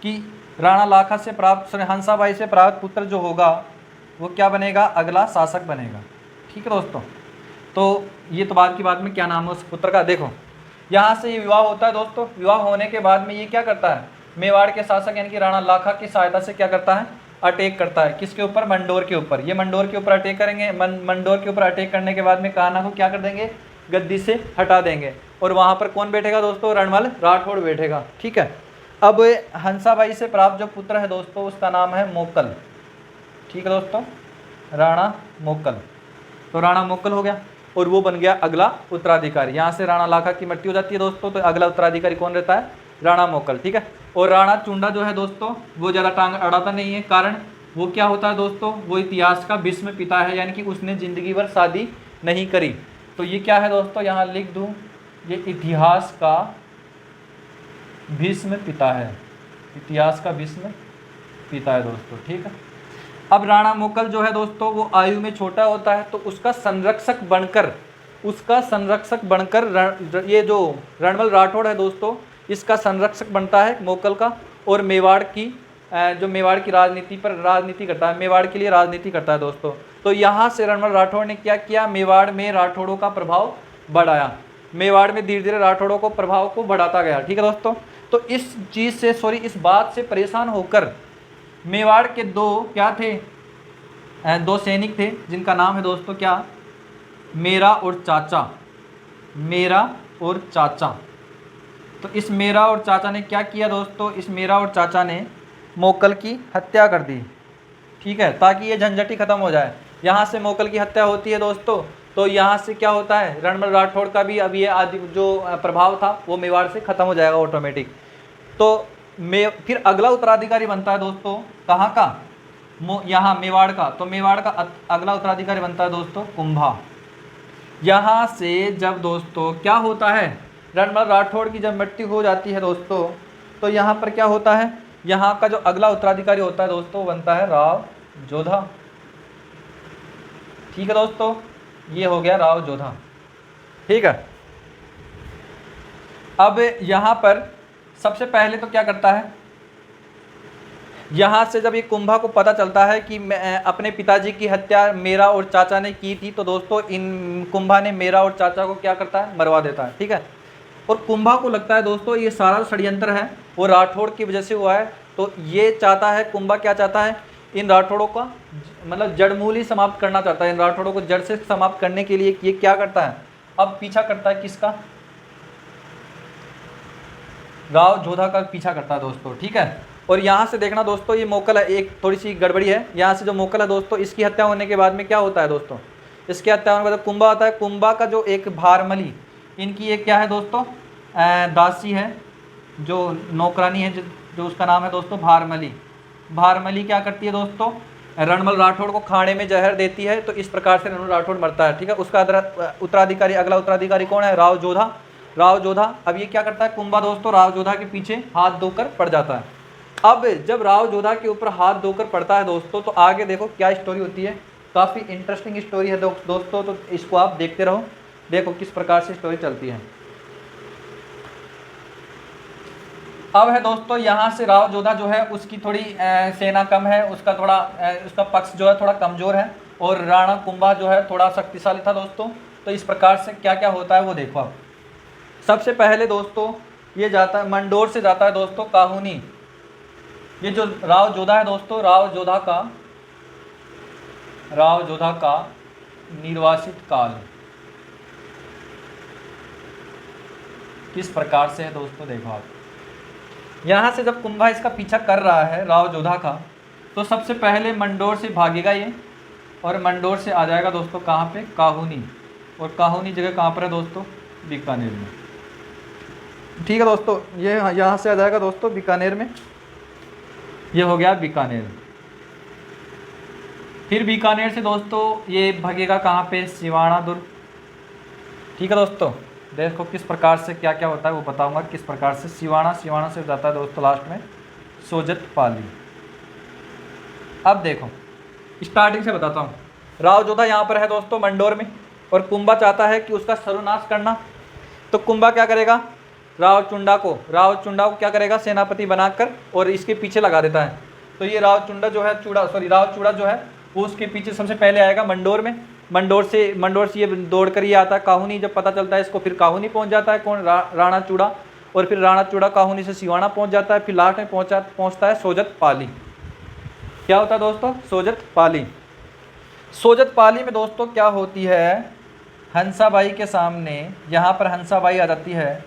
कि राणा लाखा से प्राप्त, हंसाबाई से प्राप्त पुत्र जो होगा वो क्या बनेगा, अगला शासक बनेगा। ठीक है दोस्तों। तो ये तो बाद की बात में क्या नाम है उस पुत्र का। देखो यहाँ से ये विवाह होता है दोस्तों। विवाह होने के बाद में ये क्या करता है, मेवाड़ के शासक यानी कि राणा लाखा की सहायता से क्या करता है, अटैक करता है। किसके ऊपर, मंडोर के ऊपर। ये मंडोर के ऊपर अटैक करेंगे। मंडोर के ऊपर अटैक करने के बाद में कान्हा को क्या कर देंगे, गद्दी से हटा देंगे। और वहाँ पर कौन बैठेगा दोस्तों, रणमल राठौड़ बैठेगा। ठीक है। अब हंसाबाई से प्राप्त जो पुत्र है दोस्तों उसका नाम है मोकल। ठीक है दोस्तों, राणा मोकल। तो राणा मोकल हो गया और वो बन गया अगला उत्तराधिकारी। यहाँ से राणा लाखा की मट्टी हो जाती है दोस्तों। तो अगला उत्तराधिकारी कौन रहता है, राणा मोकल। ठीक है। और राणा चुंडा जो है दोस्तों वो ज़्यादा टांग अड़ाता नहीं है। कारण वो क्या होता है दोस्तों, वो इतिहास का भीष्म पिता है, यानी कि उसने ज़िंदगी भर शादी नहीं करी। तो ये क्या है दोस्तों, यहाँ लिख दूँ, ये इतिहास का भीष्म पिता है, इतिहास का भीष्म पिता है दोस्तों। ठीक है। अब राणा मोकल जो है दोस्तों वो आयु में छोटा होता है, तो उसका संरक्षक बनकर ये जो रणमल राठौड़ है दोस्तों इसका संरक्षक बनता है मोकल का। और मेवाड़ की जो मेवाड़ की राजनीति करता है, मेवाड़ के लिए राजनीति करता है दोस्तों। तो यहाँ से रणमल राठौड़ ने क्या किया, मेवाड़ में राठौड़ों का प्रभाव बढ़ाया। मेवाड़ में धीरे धीरे राठौड़ों को प्रभाव को बढ़ाता गया। ठीक है दोस्तों। तो इस बात से परेशान होकर मेवाड़ के दो सैनिक थे जिनका नाम है दोस्तों क्या, मेरा और चाचा। तो इस मेरा और चाचा ने क्या किया दोस्तों, इस मेरा और चाचा ने मोकल की हत्या कर दी। ठीक है, ताकि ये झंझट ही खत्म हो जाए। यहाँ से मोकल की हत्या होती है दोस्तों। तो यहाँ से क्या होता है, रणमल राठौड़ का भी अब ये आदि जो प्रभाव था वो मेवाड़ से खत्म हो जाएगा ऑटोमेटिक। तो फिर अगला उत्तराधिकारी बनता है दोस्तों कहाँ का, यहाँ मेवाड़ का। तो मेवाड़ का अगला उत्तराधिकारी बनता है दोस्तों कुंभा। यहाँ से जब दोस्तों क्या होता है, रणमल राठौड़ की जब मृत्यु हो जाती है दोस्तों तो यहाँ पर क्या होता है, यहाँ का जो अगला उत्तराधिकारी होता है दोस्तों बनता है राव जोधा। ठीक है दोस्तों, ये हो गया राव जोधा। ठीक है। अब यहाँ पर सबसे पहले तो क्या करता है, यहाँ से जब ये कुंभा को पता चलता है कि अपने पिताजी की हत्या मेरा और चाचा ने की थी, तो दोस्तों इन कुंभा ने मेरा और चाचा को क्या करता है, मरवा देता है। ठीक है। और कुंभा को लगता है दोस्तों ये सारा षड्यंत्र है वो राठौड़ की वजह से हुआ है। तो ये चाहता है, कुंभा क्या चाहता है, इन राठौड़ों का मतलब जड़मूल ही समाप्त करना चाहता है। इन राठौड़ों को जड़ से समाप्त करने के लिए ये क्या करता है, अब पीछा करता है किसका, राव जोधा का पीछा करता है दोस्तों। ठीक है। और यहाँ से देखना दोस्तों, ये मोकल है, एक थोड़ी सी गड़बड़ी है। यहाँ से जो मोकल है दोस्तों, इसकी हत्या होने के बाद में क्या होता है दोस्तों, इसकी हत्या होने के बाद कुंभा आता है। कुंभा का जो एक भारमली, इनकी एक क्या है दोस्तों, दासी है, जो नौकरानी है, जो उसका नाम है दोस्तों भारमली। भारमली क्या करती है दोस्तों, रणमल राठौड़ को खाने में जहर देती है। तो इस प्रकार से रणमल राठौड़ मरता है, ठीक है। उसका उत्तराधिकारी, अगला उत्तराधिकारी कौन है, राव जोधा। राव जोधा, अब ये क्या करता है कुंभा दोस्तों, राव जोधा के पीछे हाथ धोकर पड़ जाता है। अब जब राव जोधा के ऊपर हाथ धोकर पड़ता है दोस्तों, तो आगे देखो क्या स्टोरी होती है, काफ़ी इंटरेस्टिंग स्टोरी है दोस्तों। तो इसको आप देखते रहो, देखो किस प्रकार से स्टोरी चलती है। अब है दोस्तों, यहाँ से राव जोधा जो है उसकी थोड़ी सेना कम है, उसका थोड़ा उसका पक्ष जो है थोड़ा कमज़ोर है, और राणा कुंभा जो है थोड़ा शक्तिशाली था दोस्तों। तो इस प्रकार से क्या क्या होता है वो देखो आप। सबसे पहले दोस्तों ये जाता है मंडोर से, जाता है दोस्तों काहुनी। ये जो राव जोधा है दोस्तों, राव जोधा का निर्वासित काल किस प्रकार से है दोस्तों, देखो आप। यहाँ से जब कुंभा इसका पीछा कर रहा है राव जोधा का, तो सबसे पहले मंडोर से भागेगा ये, और मंडोर से आ जाएगा दोस्तों कहाँ पे, काहुनी। और काहुनी जगह कहाँ पर है दोस्तों, बीकानेर में, ठीक है दोस्तों। ये यहाँ से आ जाएगा दोस्तों बीकानेर में, ये हो गया बीकानेर। फिर बीकानेर से दोस्तों ये भागेगा कहाँ पे, सिवाना दुर्ग, ठीक है दोस्तों। देखो किस प्रकार से क्या क्या होता है वो बताऊंगा, किस प्रकार से सिवाना से जाता है दोस्तों लास्ट में सोजत पाली। अब देखो स्टार्टिंग से बताता हूँ। राव जोधा यहाँ पर है दोस्तों मंडोर में, और कुंभा चाहता है कि उसका सर्वनाश करना। तो कुंभा क्या करेगा, राव चुंडा को क्या करेगा, सेनापति बनाकर, और इसके पीछे लगा देता है। तो ये राव चुंडा जो है वो उसके पीछे सबसे पहले आएगा मंडोर में। मंडोर से ये दौड़ कर ये आता है काहुनी। जब पता चलता है इसको, फिर काहुनी पहुंच जाता है कौन, राणा चूड़ा। और फिर राणा चूड़ा काहुनी से सिवाना पहुंच जाता है। फिर लास्ट में पहुंचता है सोजत पाली। क्या होता है दोस्तों, सोजत पाली में दोस्तों क्या होती है, हंसाबाई के सामने यहाँ पर हंसाबाई आ जाती है।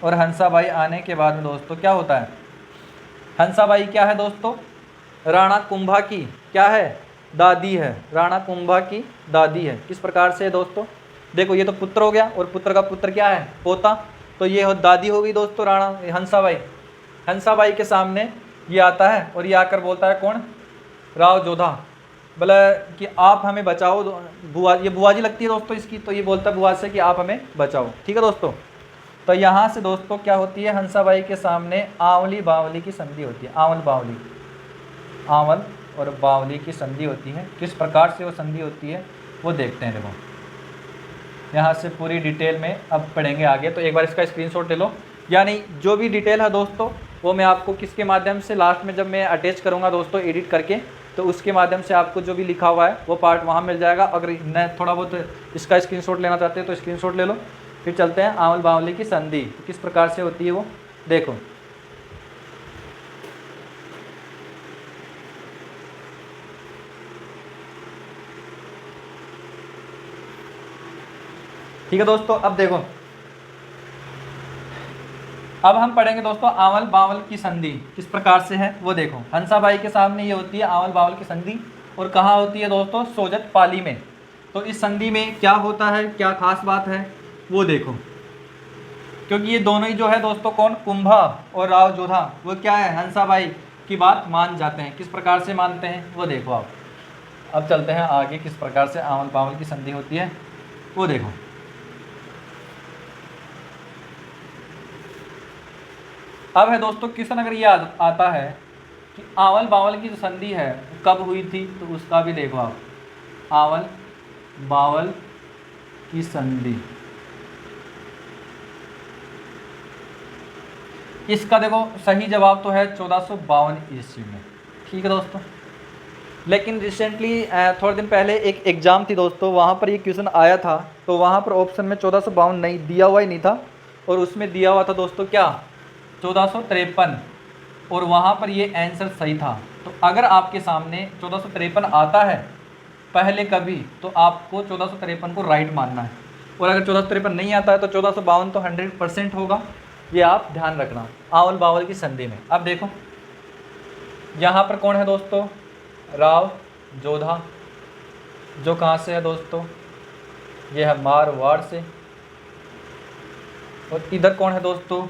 और हंसाबाई आने के बाद में दोस्तों क्या होता है, हंसाबाई क्या है दोस्तों, राणा कुंभा की क्या है, दादी है। राणा कुंभा की दादी है। किस प्रकार से है दोस्तों, देखो ये तो पुत्र हो गया, और पुत्र का पुत्र क्या है, पोता। तो ये दादी हो गई दोस्तों राणा हंसाबाई के सामने ये आता है, और ये आकर बोलता है कौन, राव जोधा, बोला कि आप हमें बचाओ। बुआ, ये बुआ जी लगती है दोस्तों इसकी। तो ये बोलता है बुआ से कि आप हमें बचाओ, ठीक है दोस्तों। तो यहाँ से दोस्तों क्या होती है, हंसाबाई के सामने आंवली बावली की संधि होती है। आंवल और बावली की संधि होती है। किस प्रकार से वो संधि होती है वो देखते हैं। देखो यहाँ से पूरी डिटेल में अब पढ़ेंगे आगे, तो एक बार इसका स्क्रीनशॉट ले लो। यानी जो भी डिटेल है दोस्तों वो मैं आपको किसके माध्यम से, लास्ट में जब मैं अटैच करूँगा दोस्तों एडिट करके, तो उसके माध्यम से आपको जो भी लिखा हुआ है वो पार्ट वहाँ मिल जाएगा। अगर न थोड़ा बहुत इसका स्क्रीनशॉट लेना चाहते हैं तो स्क्रीनशॉट ले लो। फिर चलते हैं आंवल बावली की संधि किस प्रकार से होती है वो देखो। ठीक है दोस्तों, अब देखो, अब हम पढ़ेंगे दोस्तों आंवल बावल की संधि किस प्रकार से है वो देखो। हंसाबाई के सामने ये होती है आंवल बावल की संधि, और कहाँ होती है दोस्तों, सोजत पाली में। तो इस संधि में क्या होता है, क्या खास बात है वो देखो, क्योंकि ये दोनों ही जो है दोस्तों कौन, कुंभा और राव जोधा, वो क्या है, हंसाबाई की बात मान जाते हैं। किस प्रकार से मानते हैं वो देखो आप। अब चलते हैं आगे, किस प्रकार से आंवल बावल की संधि होती है वो देखो। अब है दोस्तों क्वेश्चन, अगर ये आता है कि आंवल बावल की जो संधि है कब हुई थी, तो उसका भी देखो आप। आंवल बावल की संधि, इसका देखो सही जवाब तो है 1452 ईस्वी में, ठीक है दोस्तों। लेकिन रिसेंटली थोड़े दिन पहले एक एग्ज़ाम थी दोस्तों, वहाँ पर ये क्वेश्चन आया था, तो वहाँ पर ऑप्शन में 1452 नहीं दिया हुआ ही नहीं था, और उसमें दिया हुआ था दोस्तों क्या, 1453, और वहाँ पर ये आंसर सही था। तो अगर आपके सामने 1453 आता है पहले कभी, तो आपको 1453 को राइट मानना है, और अगर 1453 नहीं आता है तो 1452 तो 100% होगा। ये आप ध्यान रखना आंवल बावल की संधि में। अब देखो यहाँ पर कौन है दोस्तों, राव जोधा, जो कहाँ से है दोस्तों, ये है मारवाड़ से। और इधर कौन है दोस्तों,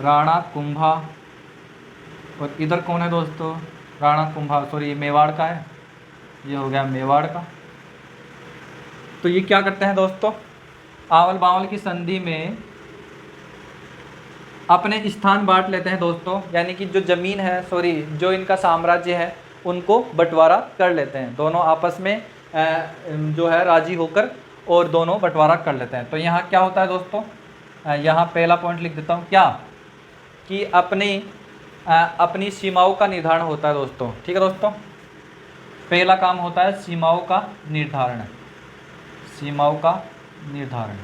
राणा कुंभा। और इधर कौन है दोस्तों, राणा कुंभा, सॉरी ये मेवाड़ का है, ये हो गया मेवाड़ का। तो ये क्या करते हैं दोस्तों, आवल बावल की संधि में अपने स्थान बांट लेते हैं दोस्तों, यानी कि जो ज़मीन है, सॉरी जो इनका साम्राज्य है उनको बंटवारा कर लेते हैं, दोनों आपस में जो है राजी होकर और दोनों बंटवारा कर लेते हैं। तो यहाँ क्या होता है दोस्तों, यहाँ पहला पॉइंट लिख देता हूँ, क्या कि अपनी सीमाओं का निर्धारण होता है दोस्तों। ठीक है दोस्तों, पहला काम होता है सीमाओं का निर्धारण, सीमाओं का निर्धारण।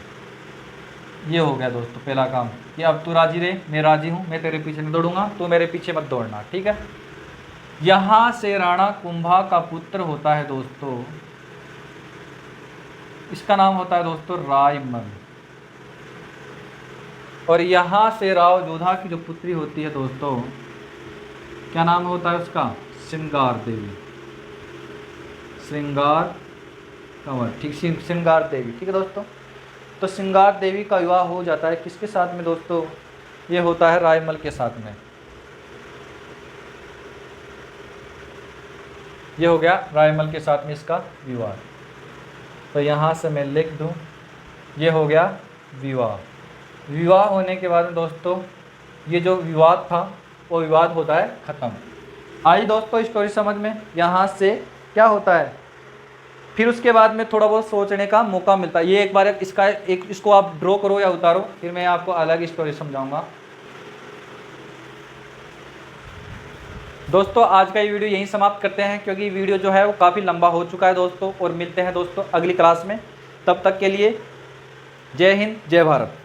ये हो गया दोस्तों पहला काम, कि अब तू राजी रहे, मैं राजी हूँ, मैं तेरे पीछे नहीं दौड़ूंगा, तू मेरे पीछे मत दौड़ना। ठीक है, यहाँ से राणा कुंभा का पुत्र होता है दोस्तों, इसका नाम होता है दोस्तों रायमल। और यहाँ से राव जोधा की जो पुत्री होती है दोस्तों, क्या नाम होता है उसका, श्रृंगार देवी, श्रृंगार कंवर। ठीक, श्रृंगार देवी। ठीक है दोस्तों, तो श्रृंगार देवी का विवाह हो जाता है किसके साथ में दोस्तों, ये होता है रायमल के साथ में। ये हो गया रायमल के साथ में इसका विवाह। तो यहाँ से मैं लिख दूँ, ये हो गया विवाह। विवाह होने के बाद में दोस्तों ये जो विवाद था वो विवाद होता है ख़त्म। आई दोस्तों स्टोरी समझ में। यहाँ से क्या होता है, फिर उसके बाद में थोड़ा बहुत सोचने का मौका मिलता है। ये एक बार इसको आप ड्रॉ करो या उतारो, फिर मैं आपको अलग स्टोरी समझाऊंगा। दोस्तों आज का ये वीडियो यहीं समाप्त करते हैं, क्योंकि वीडियो जो है वो काफ़ी लंबा हो चुका है दोस्तों। और मिलते हैं दोस्तों अगली क्लास में, तब तक के लिए जय हिंद जय भारत।